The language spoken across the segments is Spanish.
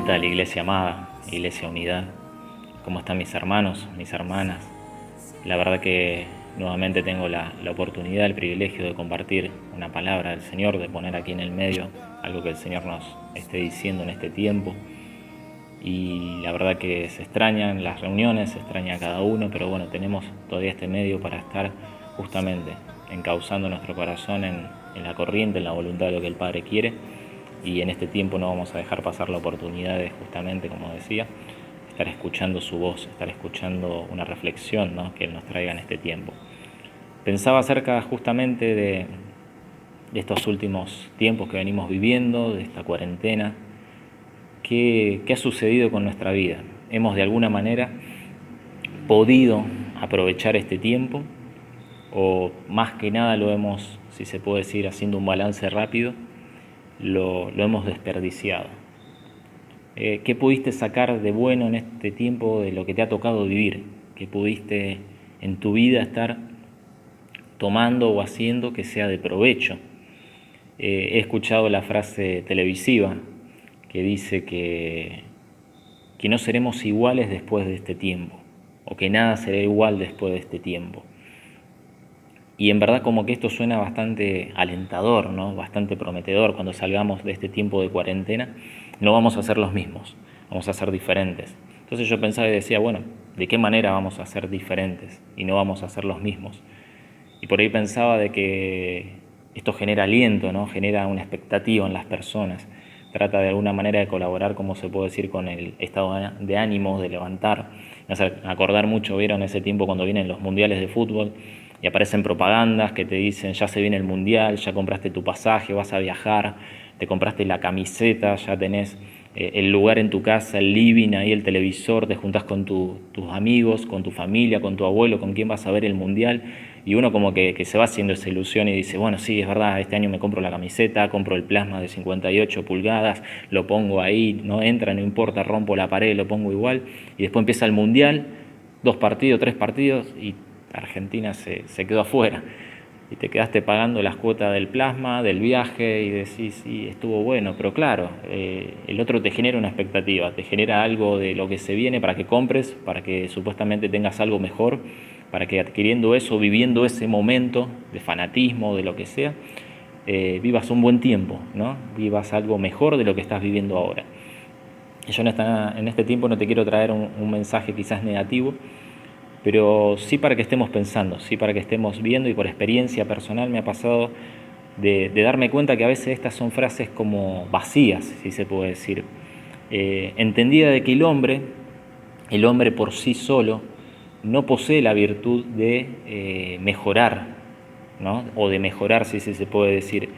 ¿Qué tal, iglesia amada, iglesia unidad? ¿Cómo están mis hermanos, mis hermanas? La verdad que nuevamente tengo la oportunidad, el privilegio de compartir una palabra del Señor, de poner aquí en el medio algo que el Señor nos esté diciendo en este tiempo. Y la verdad que se extrañan las reuniones, se extraña a cada uno, pero bueno, tenemos todavía este medio para estar justamente encauzando nuestro corazón en la corriente, en la voluntad de lo que el Padre quiere. Y en este tiempo no vamos a dejar pasar la oportunidad de, justamente, como decía, estar escuchando su voz, estar escuchando una reflexión, ¿no?, que Él nos traiga en este tiempo. Pensaba acerca justamente de estos últimos tiempos que venimos viviendo, de esta cuarentena. ¿Qué ha sucedido con nuestra vida? ¿Hemos de alguna manera podido aprovechar este tiempo? ¿O más que nada lo hemos, si se puede decir, haciendo un balance rápido, lo hemos desperdiciado? ¿Qué pudiste sacar de bueno en este tiempo de lo que te ha tocado vivir? ¿Qué pudiste en tu vida estar tomando o haciendo que sea de provecho? He escuchado la frase televisiva que dice que no seremos iguales después de este tiempo, o que nada será igual después de este tiempo. Y en verdad como que esto suena bastante alentador, ¿no?, bastante prometedor. Cuando salgamos de este tiempo de cuarentena no vamos a ser los mismos, vamos a ser diferentes. Entonces yo pensaba y decía, bueno, ¿de qué manera vamos a ser diferentes y no vamos a ser los mismos? Y por ahí pensaba de que esto genera aliento, ¿no?, genera una expectativa en las personas. Trata de alguna manera de colaborar, como se puede decir, con el estado de ánimo, de levantar. Me hace acordar mucho, ¿vieron ese tiempo cuando vienen los mundiales de fútbol y aparecen propagandas que te dicen ya se viene el mundial, ya compraste tu pasaje, vas a viajar, te compraste la camiseta, ya tenés el lugar en tu casa, el living, ahí el televisor, te juntás con tus amigos, con tu familia, con tu abuelo, con quién vas a ver el mundial? Y uno como que se va haciendo esa ilusión y dice, bueno, sí, es verdad, este año me compro la camiseta, compro el plasma de 58 pulgadas, lo pongo ahí, no entra, no importa, rompo la pared, lo pongo igual. Y después empieza el mundial, 2 partidos, 3 partidos, y Argentina se quedó afuera. Y te quedaste pagando las cuotas del plasma, del viaje, y decís, sí, estuvo bueno, pero claro, el otro te genera una expectativa, te genera algo de lo que se viene para que compres, para que supuestamente tengas algo mejor, para que adquiriendo eso, viviendo ese momento de fanatismo, de lo que sea, vivas un buen tiempo, ¿no?, vivas algo mejor de lo que estás viviendo ahora. Yo en este tiempo no te quiero traer un mensaje quizás negativo, pero sí para que estemos pensando, sí para que estemos viendo, y por experiencia personal me ha pasado de darme cuenta que a veces estas son frases como vacías, si se puede decir, entendida de que el hombre por sí solo no posee la virtud de mejorar, ¿no?, o de mejorar, si se puede decir.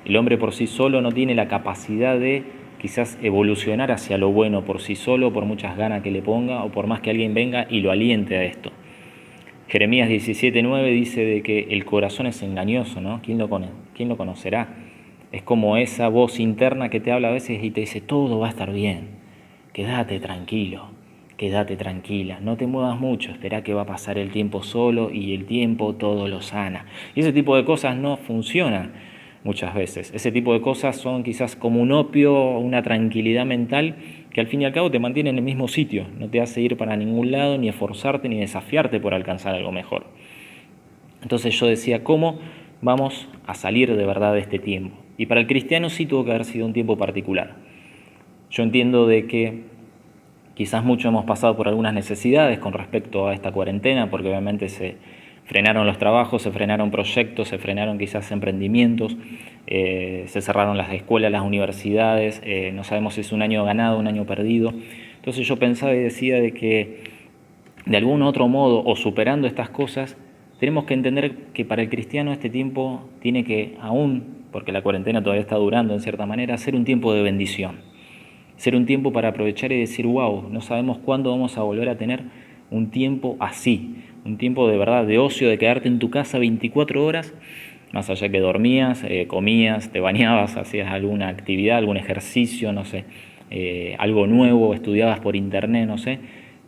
El hombre por sí solo no tiene la capacidad de quizás evolucionar hacia lo bueno por sí solo, por muchas ganas que le ponga o por más que alguien venga y lo aliente a esto. Jeremías 17:9 dice de que el corazón es engañoso, ¿no? ¿Quién lo conocerá? Es como esa voz interna que te habla a veces y te dice, todo va a estar bien, quédate tranquilo, quédate tranquila, no te muevas mucho, espera que va a pasar el tiempo solo y el tiempo todo lo sana. Y ese tipo de cosas no funcionan muchas veces. Ese tipo de cosas son quizás como un opio, una tranquilidad mental que al fin y al cabo te mantiene en el mismo sitio, no te hace ir para ningún lado, ni esforzarte, ni desafiarte por alcanzar algo mejor. Entonces yo decía, ¿cómo vamos a salir de verdad de este tiempo? Y para el cristiano sí tuvo que haber sido un tiempo particular. Yo entiendo de que quizás mucho hemos pasado por algunas necesidades con respecto a esta cuarentena, porque obviamente se frenaron los trabajos, se frenaron proyectos, se frenaron quizás emprendimientos, se cerraron las escuelas, las universidades, no sabemos si es un año ganado, un año perdido. Entonces yo pensaba y decía de que de algún otro modo, o superando estas cosas, tenemos que entender que para el cristiano este tiempo tiene que, aún porque la cuarentena todavía está durando en cierta manera, ser un tiempo de bendición, ser un tiempo para aprovechar y decir, wow, no sabemos cuándo vamos a volver a tener un tiempo así, un tiempo de verdad de ocio, de quedarte en tu casa 24 horas, más allá que dormías, comías, te bañabas, hacías alguna actividad, algún ejercicio, no sé, algo nuevo, estudiabas por internet, no sé,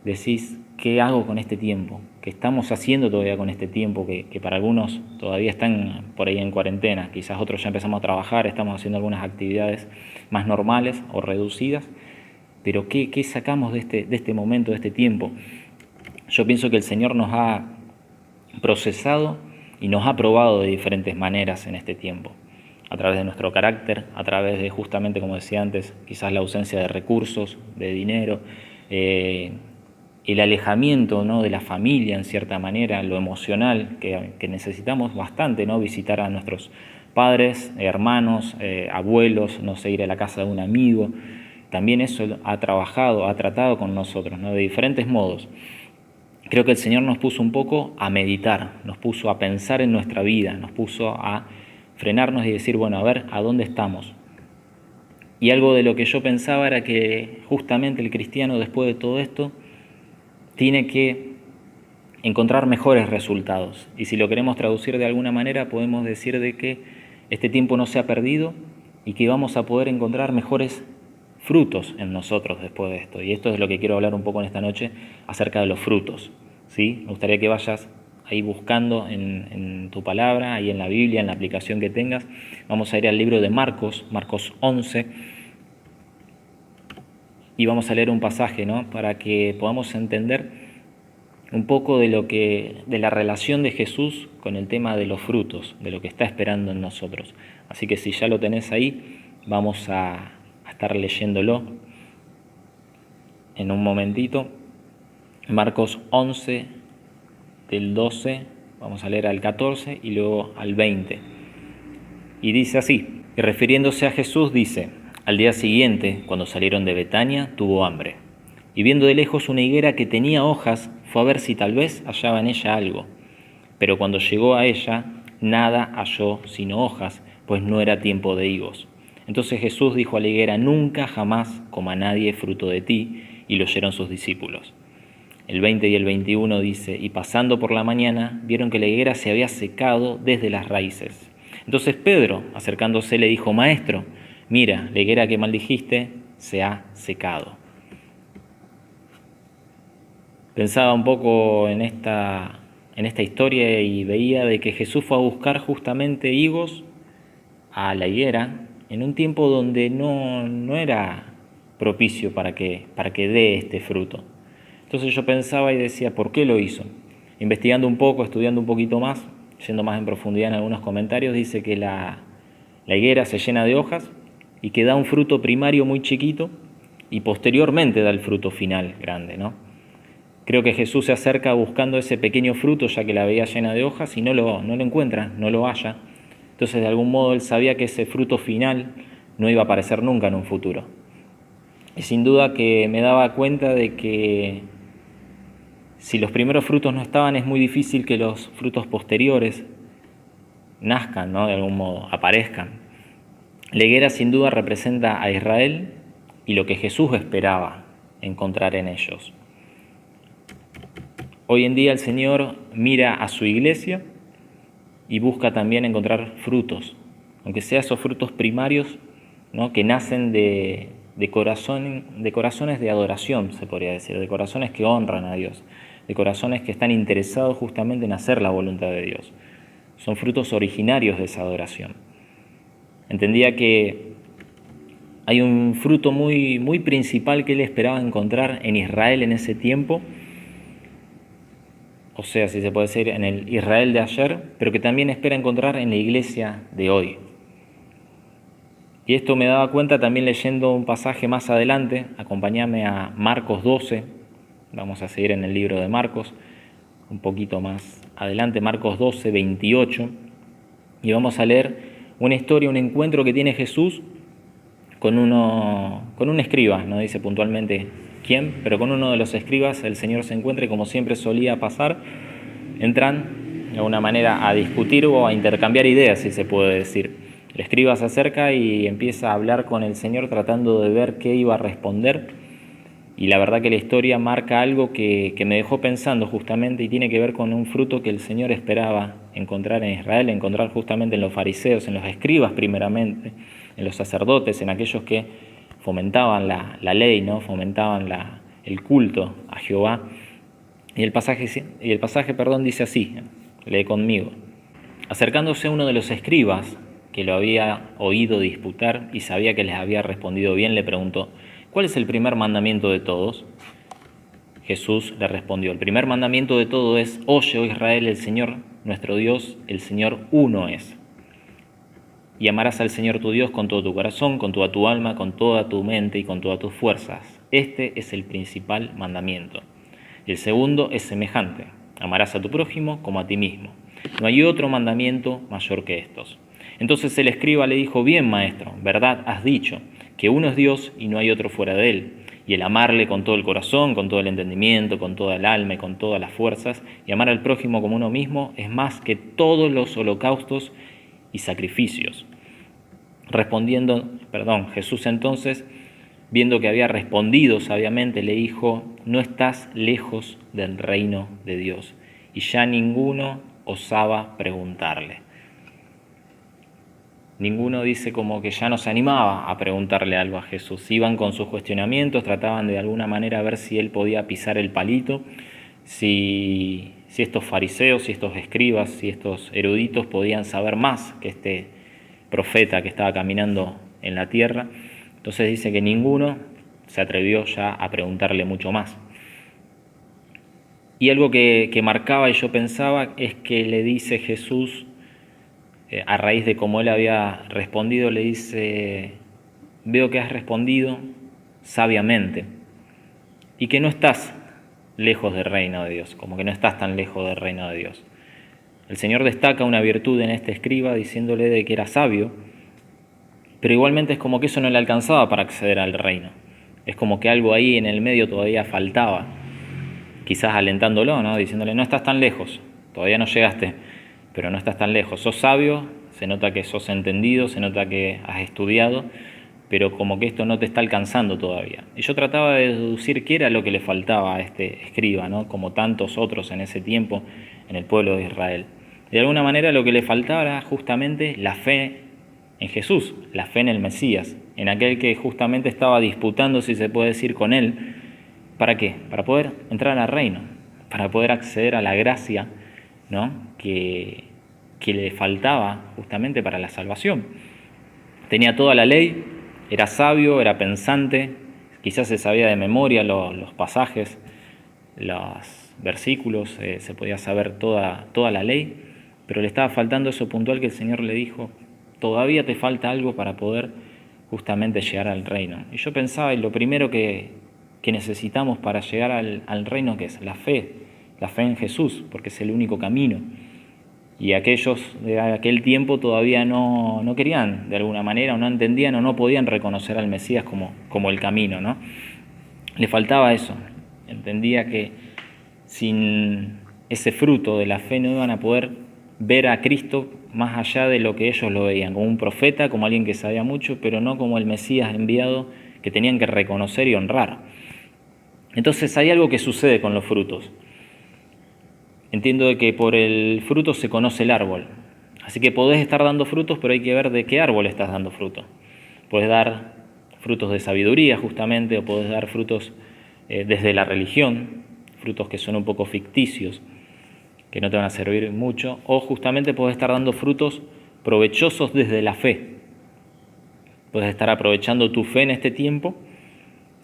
decís, ¿qué hago con este tiempo? ¿Qué estamos haciendo todavía con este tiempo que para algunos todavía están por ahí en cuarentena? Quizás otros ya empezamos a trabajar, estamos haciendo algunas actividades más normales o reducidas. pero ¿qué sacamos de este momento, de este tiempo? Yo pienso que el Señor nos ha procesado y nos ha probado de diferentes maneras en este tiempo, a través de nuestro carácter, a través de justamente, como decía antes, quizás la ausencia de recursos, de dinero, el alejamiento, ¿no?, de la familia en cierta manera, lo emocional, que necesitamos bastante, ¿no?, visitar a nuestros padres, hermanos, abuelos, no sé, ir a la casa de un amigo. También eso ha tratado con nosotros, ¿no?, de diferentes modos. Creo que el Señor nos puso un poco a meditar, nos puso a pensar en nuestra vida, nos puso a frenarnos y decir, bueno, a ver, ¿a dónde estamos? Y algo de lo que yo pensaba era que justamente el cristiano, después de todo esto, tiene que encontrar mejores resultados. Y si lo queremos traducir de alguna manera, podemos decir de que este tiempo no se ha perdido y que vamos a poder encontrar mejores frutos en nosotros después de esto. Y esto es lo que quiero hablar un poco en esta noche acerca de los frutos, ¿sí? Me gustaría que vayas ahí buscando en tu palabra, ahí en la Biblia, en la aplicación que tengas. Vamos a ir al libro de Marcos 11, y vamos a leer un pasaje, ¿no?, para que podamos entender un poco de la relación de Jesús con el tema de los frutos, de lo que está esperando en nosotros. Así que si ya lo tenés ahí, vamos a estar leyéndolo en un momentito. Marcos 11, del 12, vamos a leer al 14 y luego al 20. Y dice así, y refiriéndose a Jesús dice, al día siguiente, cuando salieron de Betania, tuvo hambre. Y viendo de lejos una higuera que tenía hojas, fue a ver si tal vez hallaba en ella algo. Pero cuando llegó a ella, nada halló sino hojas, pues no era tiempo de higos. Entonces Jesús dijo a la higuera, nunca jamás coma nadie fruto de ti, y lo oyeron sus discípulos. El 20 y el 21 dice, y pasando por la mañana, vieron que la higuera se había secado desde las raíces. Entonces Pedro, acercándose, le dijo, Maestro, mira, la higuera que maldijiste se ha secado. Pensaba un poco en esta historia y veía de que Jesús fue a buscar justamente higos a la higuera en un tiempo donde no era propicio para que dé este fruto. Entonces yo pensaba y decía, ¿por qué lo hizo? Investigando un poco, estudiando un poquito más, yendo más en profundidad en algunos comentarios, dice que la higuera se llena de hojas y que da un fruto primario muy chiquito y posteriormente da el fruto final grande, ¿no? Creo que Jesús se acerca buscando ese pequeño fruto, ya que la veía llena de hojas, y no lo encuentra, no lo halla. Entonces, de algún modo, él sabía que ese fruto final no iba a aparecer nunca en un futuro. Y sin duda que me daba cuenta de que si los primeros frutos no estaban, es muy difícil que los frutos posteriores nazcan, ¿no?, de algún modo, aparezcan. La higuera sin duda representa a Israel y lo que Jesús esperaba encontrar en ellos. Hoy en día el Señor mira a su iglesia y busca también encontrar frutos, aunque sean esos frutos primarios, ¿no?, que nacen de corazones de adoración, se podría decir, de corazones que honran a Dios, de corazones que están interesados justamente en hacer la voluntad de Dios. Son frutos originarios de esa adoración. Entendía que hay un fruto muy, muy principal que él esperaba encontrar en Israel en ese tiempo, o sea, si se puede decir, en el Israel de ayer, pero que también espera encontrar en la iglesia de hoy. Y esto me daba cuenta también leyendo un pasaje más adelante. Acompáñame a Marcos 12, vamos a seguir en el libro de Marcos, un poquito más adelante, Marcos 12, 28, y vamos a leer una historia, un encuentro que tiene Jesús con un escriba, no dice puntualmente quién, pero con uno de los escribas el Señor se encuentra y, como siempre solía pasar, entran de alguna manera a discutir o a intercambiar ideas, si se puede decir. El escriba se acerca y empieza a hablar con el Señor tratando de ver qué iba a responder, y la verdad que la historia marca algo que me dejó pensando justamente, y tiene que ver con un fruto que el Señor esperaba encontrar en Israel, encontrar justamente en los fariseos, en los escribas primeramente, en los sacerdotes, en aquellos que fomentaban la ley, ¿no?, fomentaban el culto a Jehová. Y el pasaje dice así, lee conmigo. Acercándose a uno de los escribas, que lo había oído disputar y sabía que les había respondido bien, le preguntó, ¿cuál es el primer mandamiento de todos? Jesús le respondió, el primer mandamiento de todo es, oye, oh Israel, el Señor, nuestro Dios, el Señor uno es. Y amarás al Señor tu Dios con todo tu corazón, con toda tu alma, con toda tu mente y con todas tus fuerzas. Este es el principal mandamiento. Y el segundo es semejante, amarás a tu prójimo como a ti mismo. No hay otro mandamiento mayor que estos. Entonces el escriba le dijo, bien maestro, verdad has dicho, que uno es Dios y no hay otro fuera de él. Y el amarle con todo el corazón, con todo el entendimiento, con toda el alma y con todas las fuerzas, y amar al prójimo como uno mismo, es más que todos los holocaustos y sacrificios. Jesús entonces, viendo que había respondido sabiamente, le dijo, no estás lejos del reino de Dios. Y ya ninguno osaba preguntarle. Ninguno dice como que ya no se animaba a preguntarle algo a Jesús. Iban con sus cuestionamientos, trataban de alguna manera ver si él podía pisar el palito, si estos fariseos, si estos escribas, si estos eruditos podían saber más que este profeta que estaba caminando en la tierra. Entonces dice que ninguno se atrevió ya a preguntarle mucho más. Y algo que marcaba y yo pensaba es que le dice Jesús, a raíz de cómo él había respondido, le dice, veo que has respondido sabiamente y que no estás lejos del reino de Dios, como que no estás tan lejos del reino de Dios. El Señor destaca una virtud en este escriba diciéndole de que era sabio, pero igualmente es como que eso no le alcanzaba para acceder al reino. Es como que algo ahí en el medio todavía faltaba, quizás alentándolo, ¿no? Diciéndole, no estás tan lejos, todavía no llegaste, pero no estás tan lejos. Sos sabio, se nota que sos entendido, se nota que has estudiado, pero como que esto no te está alcanzando todavía. Y yo trataba de deducir qué era lo que le faltaba a este escriba, ¿no? Como tantos otros en ese tiempo en el pueblo de Israel. De alguna manera lo que le faltaba era justamente la fe en Jesús, la fe en el Mesías, en aquel que justamente estaba disputando, si se puede decir, con él. ¿Para qué? Para poder entrar al reino, para poder acceder a la gracia, ¿no? que le faltaba justamente para la salvación. Tenía toda la ley, era sabio, era pensante, quizás se sabía de memoria los pasajes, los versículos, se podía saber toda la ley, pero le estaba faltando eso puntual que el Señor le dijo, todavía te falta algo para poder justamente llegar al reino. Y yo pensaba, y lo primero que necesitamos para llegar al reino, ¿qué es? La fe en Jesús, porque es el único camino. Y aquellos de aquel tiempo todavía no querían, de alguna manera, o no entendían o no podían reconocer al Mesías como el camino, ¿no? Le faltaba eso. Entendía que sin ese fruto de la fe no iban a poder ver a Cristo más allá de lo que ellos lo veían, como un profeta, como alguien que sabía mucho, pero no como el Mesías enviado que tenían que reconocer y honrar. Entonces hay algo que sucede con los frutos. Entiendo de que por el fruto se conoce el árbol. Así que podés estar dando frutos, pero hay que ver de qué árbol estás dando fruto. Podés dar frutos de sabiduría, justamente, o podés dar frutos desde la religión, frutos que son un poco ficticios, que no te van a servir mucho, o justamente podés estar dando frutos provechosos desde la fe. Podés estar aprovechando tu fe en este tiempo,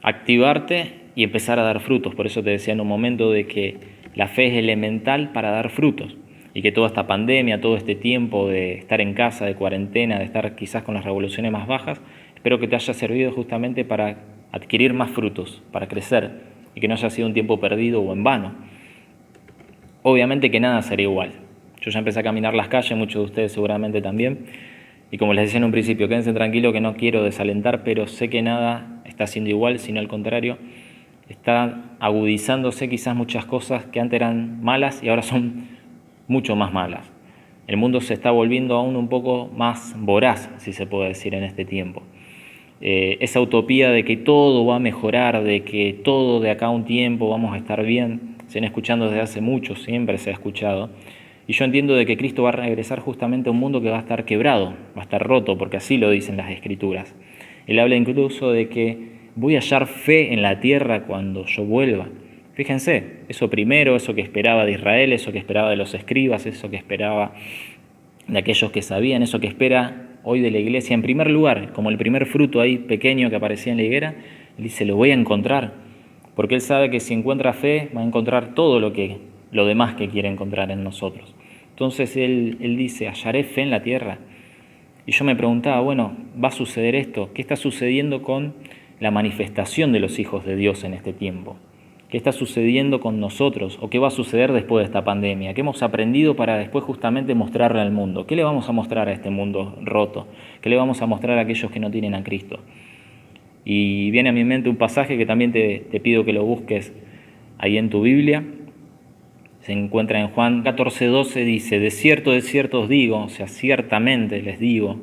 activarte y empezar a dar frutos. Por eso te decía en un momento de que la fe es elemental para dar frutos y que toda esta pandemia, todo este tiempo de estar en casa, de cuarentena, de estar quizás con las revoluciones más bajas, espero que te haya servido justamente para adquirir más frutos, para crecer y que no haya sido un tiempo perdido o en vano. Obviamente que nada será igual. Yo ya empecé a caminar las calles, muchos de ustedes seguramente también, y como les decía en un principio, quédense tranquilos que no quiero desalentar, pero sé que nada está siendo igual, sino al contrario, está agudizándose quizás muchas cosas que antes eran malas y ahora son mucho más malas. El mundo se está volviendo aún un poco más voraz, si se puede decir, en este tiempo. Esa utopía de que todo va a mejorar, de que todo de acá a un tiempo vamos a estar bien, se viene escuchando desde hace mucho, siempre se ha escuchado. Y yo entiendo de que Cristo va a regresar justamente a un mundo que va a estar quebrado, va a estar roto, porque así lo dicen las Escrituras. Él habla incluso de que voy a hallar fe en la tierra cuando yo vuelva. Fíjense, eso primero, eso que esperaba de Israel, eso que esperaba de los escribas, eso que esperaba de aquellos que sabían, eso que espera hoy de la iglesia. En primer lugar, como el primer fruto ahí pequeño que aparecía en la higuera, Él dice, lo voy a encontrar, porque Él sabe que si encuentra fe, va a encontrar todo lo demás que quiere encontrar en nosotros. Entonces Él dice, hallaré fe en la tierra. Y yo me preguntaba, bueno, ¿va a suceder esto? ¿Qué está sucediendo con la manifestación de los hijos de Dios en este tiempo? ¿Qué está sucediendo con nosotros? ¿O qué va a suceder después de esta pandemia? ¿Qué hemos aprendido para después justamente mostrarle al mundo? ¿Qué le vamos a mostrar a este mundo roto? ¿Qué le vamos a mostrar a aquellos que no tienen a Cristo? Y viene a mi mente un pasaje que también te pido que lo busques ahí en tu Biblia. Se encuentra en Juan 14:12, dice, de cierto os digo, o sea, ciertamente les digo,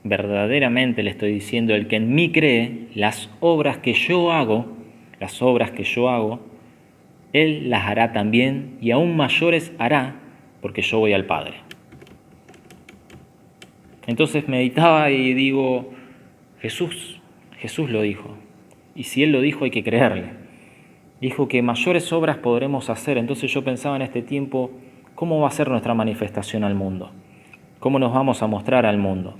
verdaderamente le estoy diciendo, el que en mí cree, las obras que yo hago, Él las hará también y aún mayores hará, porque yo voy al Padre. Entonces meditaba y digo, Jesús lo dijo, y si Él lo dijo hay que creerle. Dijo que mayores obras podremos hacer. Entonces yo pensaba en este tiempo, ¿cómo va a ser nuestra manifestación al mundo? ¿Cómo nos vamos a mostrar al mundo?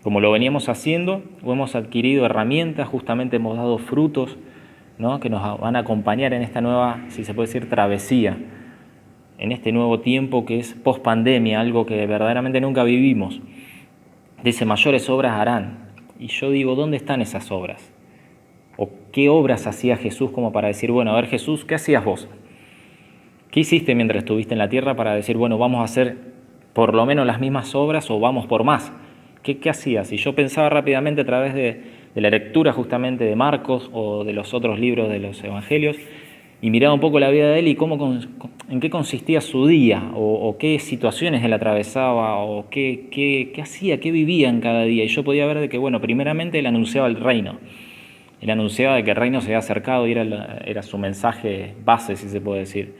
Como lo veníamos haciendo, o hemos adquirido herramientas, justamente hemos dado frutos, ¿no?, que nos van a acompañar en esta nueva, si se puede decir, travesía, en este nuevo tiempo que es post-pandemia, algo que verdaderamente nunca vivimos. Dice, mayores obras harán. Y yo digo, ¿dónde están esas obras? ¿O qué obras hacía Jesús como para decir, bueno, a ver Jesús, ¿qué hacías vos? ¿Qué hiciste mientras estuviste en la tierra para decir, bueno, vamos a hacer por lo menos las mismas obras o vamos por más? ¿Qué hacías? Y yo pensaba rápidamente a través de la lectura justamente de Marcos o de los otros libros de los evangelios y miraba un poco la vida de él y en qué consistía su día o qué situaciones él atravesaba o qué hacía, qué vivía en cada día. Y yo podía ver de que, bueno, primeramente él anunciaba el reino. Él anunciaba de que el reino se había acercado y era su mensaje base, si se puede decir.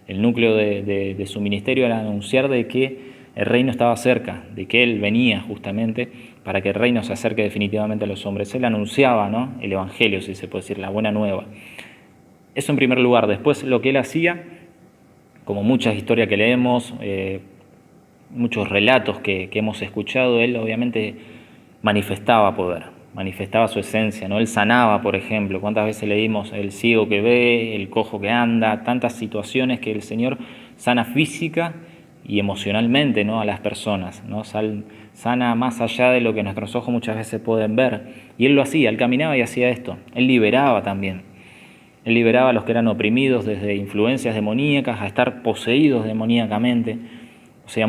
El núcleo de su ministerio era anunciar de que el reino estaba cerca, de que Él venía justamente para que el reino se acerque definitivamente a los hombres. Él anunciaba, ¿no?, el evangelio, si se puede decir, la buena nueva. Eso en primer lugar. Después lo que Él hacía, como muchas historias que leemos, muchos relatos que hemos escuchado, Él obviamente manifestaba poder. Manifestaba su esencia, ¿no? Él sanaba, por ejemplo. ¿Cuántas veces leímos el ciego que ve, el cojo que anda? Tantas situaciones que el Señor sana física y emocionalmente, ¿no?, a las personas, ¿no? Sana más allá de lo que nuestros ojos muchas veces pueden ver. Y Él lo hacía, Él caminaba y hacía esto. Él liberaba también. Él liberaba a los que eran oprimidos desde influencias demoníacas a estar poseídos demoníacamente. O sea,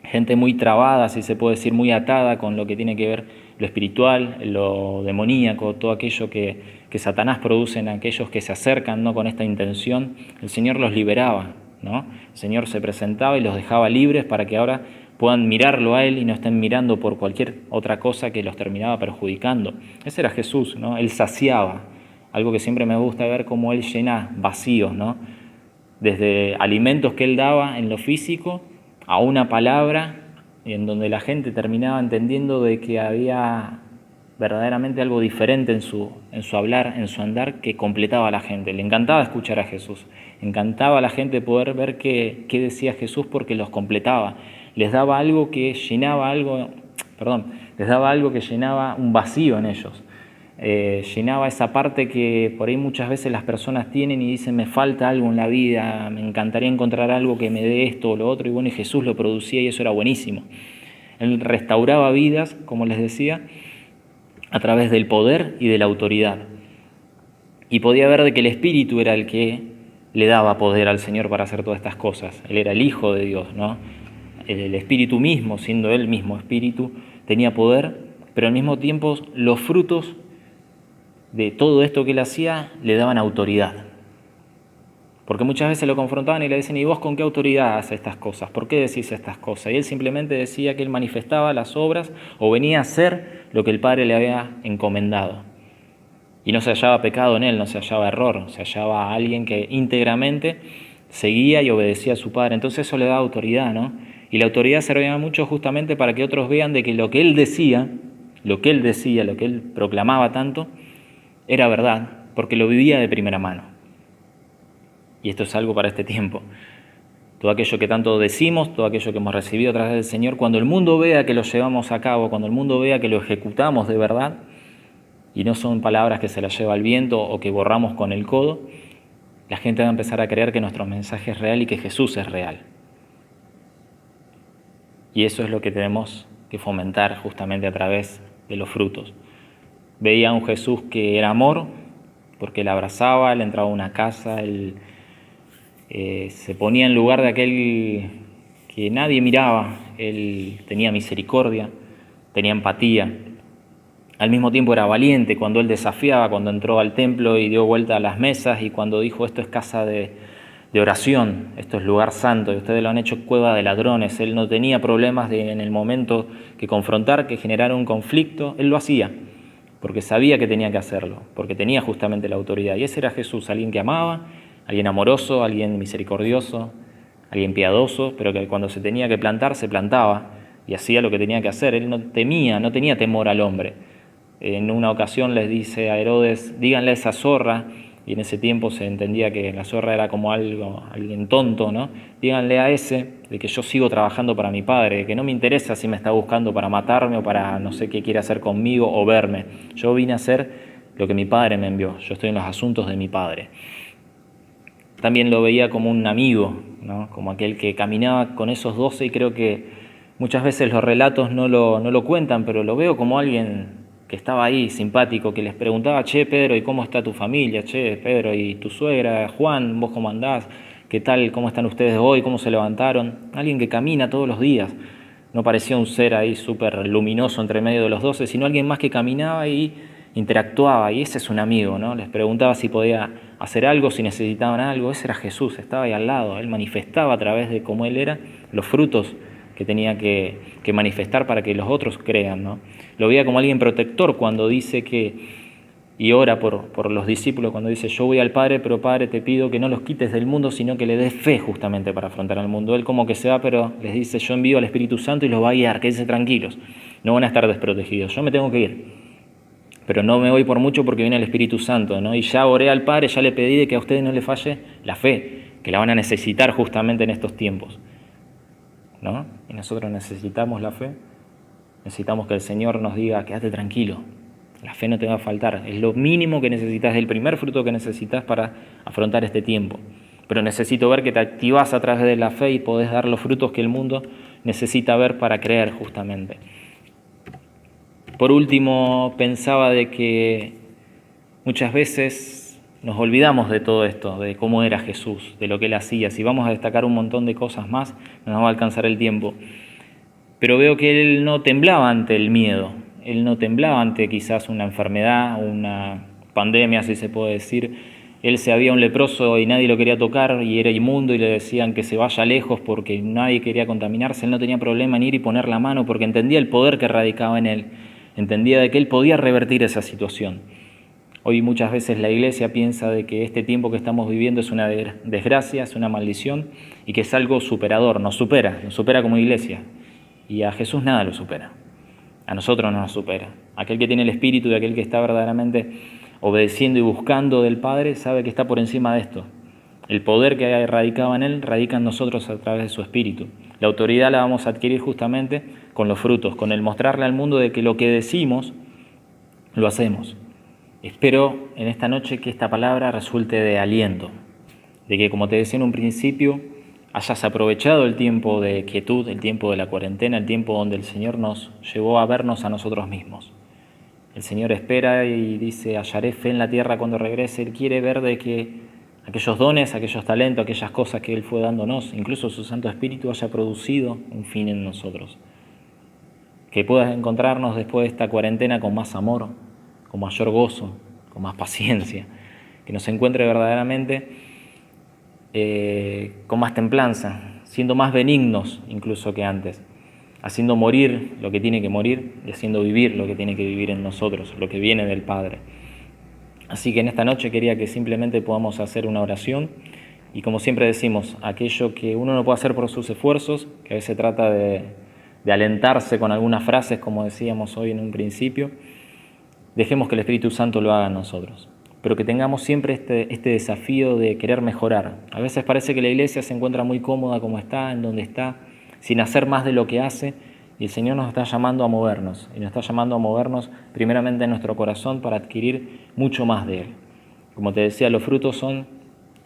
gente muy trabada, si se puede decir, muy atada con lo que tiene que ver lo espiritual, lo demoníaco, todo aquello que Satanás produce en aquellos que se acercan, ¿no?, con esta intención. El Señor los liberaba, ¿no? El Señor se presentaba y los dejaba libres para que ahora puedan mirarlo a Él y no estén mirando por cualquier otra cosa que los terminaba perjudicando. Ese era Jesús, ¿no? Él saciaba, algo que siempre me gusta ver cómo Él llena vacíos, ¿no? Desde alimentos que Él daba en lo físico a una palabra en donde la gente terminaba entendiendo de que había verdaderamente algo diferente en su hablar, en su andar, que completaba a la gente. Le encantaba escuchar a Jesús, encantaba a la gente poder ver qué decía Jesús porque los completaba. Les daba algo que llenaba un vacío en ellos. Llenaba esa parte que por ahí muchas veces las personas tienen y dicen, me falta algo en la vida, me encantaría encontrar algo que me dé esto o lo otro, y bueno, y Jesús lo producía y eso era buenísimo. Él restauraba vidas, como les decía, a través del poder y de la autoridad. Y podía ver de que el Espíritu era el que le daba poder al Señor para hacer todas estas cosas. Él era el Hijo de Dios, ¿no? El Espíritu mismo, siendo Él mismo Espíritu, tenía poder, pero al mismo tiempo los frutos de todo esto que Él hacía le daban autoridad. Porque muchas veces lo confrontaban y le decían, ¿y vos con qué autoridad haces estas cosas? ¿Por qué decís estas cosas? Y Él simplemente decía que Él manifestaba las obras o venía a hacer lo que el Padre le había encomendado. Y no se hallaba pecado en Él, no se hallaba error, se hallaba alguien que íntegramente seguía y obedecía a su Padre. Entonces eso le da autoridad, ¿no? Y la autoridad servía mucho justamente para que otros vean de que lo que Él decía, lo que Él proclamaba tanto, era verdad, porque lo vivía de primera mano. Y esto es algo para este tiempo. Todo aquello que tanto decimos, todo aquello que hemos recibido a través del Señor, cuando el mundo vea que lo llevamos a cabo, cuando el mundo vea que lo ejecutamos de verdad, y no son palabras que se las lleva el viento o que borramos con el codo, la gente va a empezar a creer que nuestro mensaje es real y que Jesús es real. Y eso es lo que tenemos que fomentar justamente a través de los frutos. Veía a un Jesús que era amor, porque él abrazaba, él entraba a una casa, él se ponía en lugar de aquel que nadie miraba, él tenía misericordia, tenía empatía. Al mismo tiempo era valiente cuando él desafiaba, cuando entró al templo y dio vuelta a las mesas y cuando dijo esto es casa de oración, esto es lugar santo y ustedes lo han hecho cueva de ladrones. Él no tenía problemas en el momento que confrontar, que generar un conflicto, él lo hacía porque sabía que tenía que hacerlo, porque tenía justamente la autoridad. Y ese era Jesús, alguien que amaba, alguien amoroso, alguien misericordioso, alguien piadoso, pero que cuando se tenía que plantar, se plantaba y hacía lo que tenía que hacer. Él no tenía temor al hombre. En una ocasión les dice a Herodes, díganle a esa zorra, y en ese tiempo se entendía que la zorra era como alguien tonto, ¿no? Díganle a ese de que yo sigo trabajando para mi padre, de que no me interesa si me está buscando para matarme o para no sé qué quiere hacer conmigo o verme. Yo vine a hacer lo que mi padre me envió, yo estoy en los asuntos de mi padre. También lo veía como un amigo, ¿no? Como aquel que caminaba con esos 12 y creo que muchas veces los relatos no lo cuentan, pero lo veo como alguien que estaba ahí, simpático, que les preguntaba, che, Pedro, ¿y cómo está tu familia? Che, Pedro, ¿y tu suegra? Juan, ¿vos cómo andás? ¿Qué tal? ¿Cómo están ustedes hoy? ¿Cómo se levantaron? Alguien que camina todos los días. No parecía un ser ahí súper luminoso entre medio de los 12, sino alguien más que caminaba y interactuaba, y ese es un amigo, ¿no? Les preguntaba si podía hacer algo, si necesitaban algo. Ese era Jesús, estaba ahí al lado. Él manifestaba a través de cómo él era los frutos que tenía que manifestar para que los otros crean, ¿no? Lo veía como alguien protector cuando dice que, y ora por los discípulos, cuando dice, yo voy al Padre, pero Padre te pido que no los quites del mundo, sino que le des fe justamente para afrontar al mundo. Él como que se va, pero les dice, yo envío al Espíritu Santo y los va a guiar, quédense tranquilos, no van a estar desprotegidos, yo me tengo que ir, pero no me voy por mucho porque viene el Espíritu Santo, ¿no? Y ya oré al Padre, ya le pedí de que a ustedes no les falle la fe, que la van a necesitar justamente en estos tiempos, ¿no? Y nosotros necesitamos la fe, necesitamos que el Señor nos diga, quédate tranquilo, la fe no te va a faltar, es lo mínimo que necesitas, es el primer fruto que necesitas para afrontar este tiempo. Pero necesito ver que te activas a través de la fe y podés dar los frutos que el mundo necesita ver para creer justamente. Por último, pensaba de que muchas veces nos olvidamos de todo esto, de cómo era Jesús, de lo que Él hacía. Si vamos a destacar un montón de cosas más, no nos va a alcanzar el tiempo. Pero veo que Él no temblaba ante el miedo, Él no temblaba ante quizás una enfermedad, una pandemia, si se puede decir. Él se había un leproso y nadie lo quería tocar y era inmundo y le decían que se vaya lejos porque nadie quería contaminarse. Él no tenía problema en ir y poner la mano porque entendía el poder que radicaba en Él, entendía de que Él podía revertir esa situación. Hoy muchas veces la Iglesia piensa de que este tiempo que estamos viviendo es una desgracia, es una maldición y que es algo superador, nos supera como Iglesia. Y a Jesús nada lo supera, a nosotros no nos supera. Aquel que tiene el Espíritu y aquel que está verdaderamente obedeciendo y buscando del Padre sabe que está por encima de esto. El poder que radicaba en Él radica en nosotros a través de su Espíritu. La autoridad la vamos a adquirir justamente con los frutos, con el mostrarle al mundo de que lo que decimos, lo hacemos. Espero en esta noche que esta palabra resulte de aliento, de que, como te decía en un principio, hayas aprovechado el tiempo de quietud, el tiempo de la cuarentena, el tiempo donde el Señor nos llevó a vernos a nosotros mismos. El Señor espera y dice, hallaré fe en la tierra cuando regrese. Él quiere ver de que aquellos dones, aquellos talentos, aquellas cosas que Él fue dándonos, incluso su Santo Espíritu, haya producido un fin en nosotros. Que puedas encontrarnos después de esta cuarentena con más amor, con mayor gozo, con más paciencia, que nos encuentre verdaderamente con más templanza, siendo más benignos incluso que antes, haciendo morir lo que tiene que morir y haciendo vivir lo que tiene que vivir en nosotros, lo que viene del Padre. Así que en esta noche quería que simplemente podamos hacer una oración y, como siempre decimos, aquello que uno no puede hacer por sus esfuerzos, que a veces trata de alentarse con algunas frases, como decíamos hoy en un principio, dejemos que el Espíritu Santo lo haga en nosotros, pero que tengamos siempre este desafío de querer mejorar. A veces parece que la Iglesia se encuentra muy cómoda como está, en donde está, sin hacer más de lo que hace, Y el Señor nos está llamando a movernos, y nos está llamando a movernos primeramente en nuestro corazón para adquirir mucho más de Él. Como te decía, los frutos son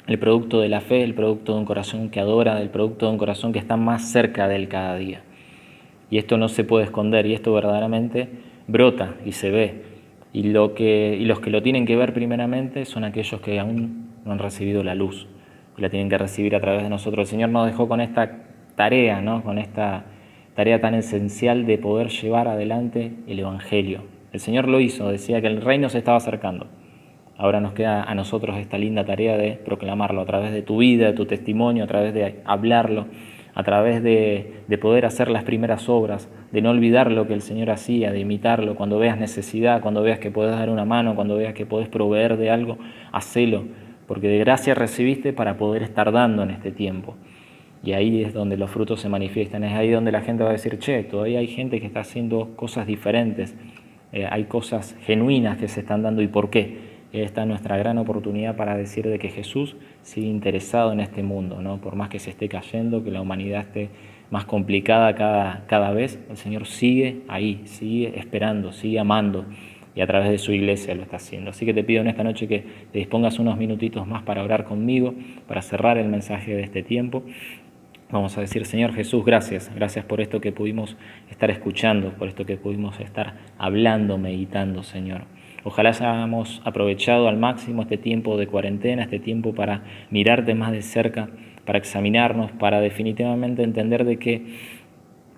el producto de la fe, el producto de un corazón que adora, el producto de un corazón que está más cerca de Él cada día. Y esto no se puede esconder, y esto verdaderamente brota y se ve. Y los que lo tienen que ver primeramente son aquellos que aún no han recibido la luz, y la tienen que recibir a través de nosotros. El Señor nos dejó con esta tarea, ¿no? Con esta tarea tan esencial de poder llevar adelante el Evangelio. El Señor lo hizo, decía que el reino se estaba acercando. Ahora nos queda a nosotros esta linda tarea de proclamarlo a través de tu vida, de tu testimonio, a través de hablarlo, a través de poder hacer las primeras obras, de no olvidar lo que el Señor hacía, de imitarlo. Cuando veas necesidad, cuando veas que puedes dar una mano, cuando veas que puedes proveer de algo, hacelo, porque de gracia recibiste para poder estar dando en este tiempo. Y ahí es donde los frutos se manifiestan, es ahí donde la gente va a decir, che, todavía hay gente que está haciendo cosas diferentes, hay cosas genuinas que se están dando, ¿y por qué? Esta es nuestra gran oportunidad para decir de que Jesús sigue interesado en este mundo, ¿no? Por más que se esté cayendo, que la humanidad esté más complicada cada vez, el Señor sigue ahí, sigue esperando, sigue amando, y a través de su iglesia lo está haciendo. Así que te pido en esta noche que te dispongas unos minutitos más para orar conmigo, para cerrar el mensaje de este tiempo. Vamos a decir, Señor Jesús, gracias por esto que pudimos estar escuchando, por esto que pudimos estar hablando, meditando, Señor. Ojalá hayamos aprovechado al máximo este tiempo de cuarentena, este tiempo para mirarte más de cerca, para examinarnos, para definitivamente entender de que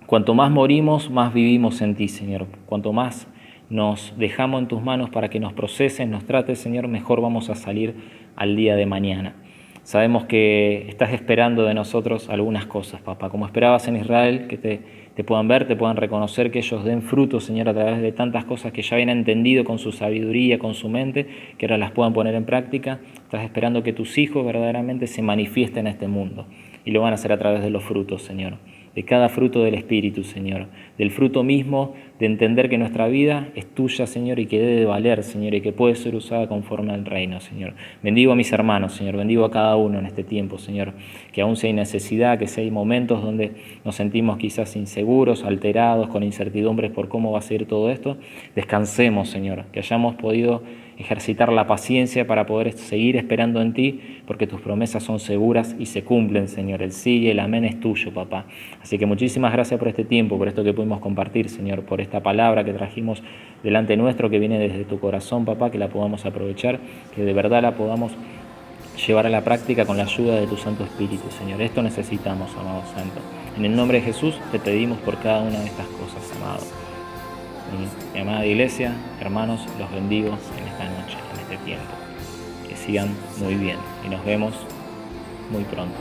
cuanto más morimos, más vivimos en ti, Señor. Cuanto más nos dejamos en tus manos para que nos proceses, nos trates, Señor, mejor vamos a salir al día de mañana. Sabemos que estás esperando de nosotros algunas cosas, papá, como esperabas en Israel, que te puedan ver, te puedan reconocer, que ellos den fruto, Señor, a través de tantas cosas que ya habían entendido con su sabiduría, con su mente, que ahora las puedan poner en práctica. Estás esperando que tus hijos verdaderamente se manifiesten en este mundo, y lo van a hacer a través de los frutos, Señor, de cada fruto del Espíritu, Señor, del fruto mismo de entender que nuestra vida es tuya, Señor, y que debe de valer, Señor, y que puede ser usada conforme al reino, Señor. Bendigo a mis hermanos, Señor, bendigo a cada uno en este tiempo, Señor, que aún si hay necesidad, que si hay momentos donde nos sentimos quizás inseguros, alterados, con incertidumbres por cómo va a ser todo esto, descansemos, Señor, que hayamos podido ejercitar la paciencia para poder seguir esperando en ti, porque tus promesas son seguras y se cumplen, Señor. El sí y el amén es tuyo, papá. Así que muchísimas gracias por este tiempo, por esto que pudimos compartir, Señor, por esta palabra que trajimos delante nuestro, que viene desde tu corazón, papá, que la podamos aprovechar, que de verdad la podamos llevar a la práctica con la ayuda de tu Santo Espíritu, Señor. Esto necesitamos, amado Santo. En el nombre de Jesús te pedimos por cada una de estas cosas, amado. Mi amada iglesia, hermanos, los bendigo en esta noche, en este tiempo. Que sigan muy bien y nos vemos muy pronto.